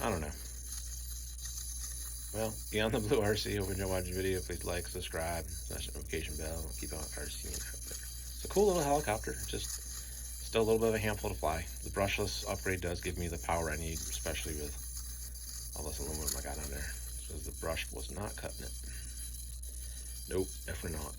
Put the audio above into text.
I don't know. Well, beyond the blue RC, hope you watch the video. Please like, subscribe, smash the notification bell. Keep on RC out there. It's a cool little helicopter. Just still a little bit of a handful to fly. The brushless upgrade does give me the power I need, especially with all this aluminum I got on there. Because the brush was not cutting it. Nope, definitely not.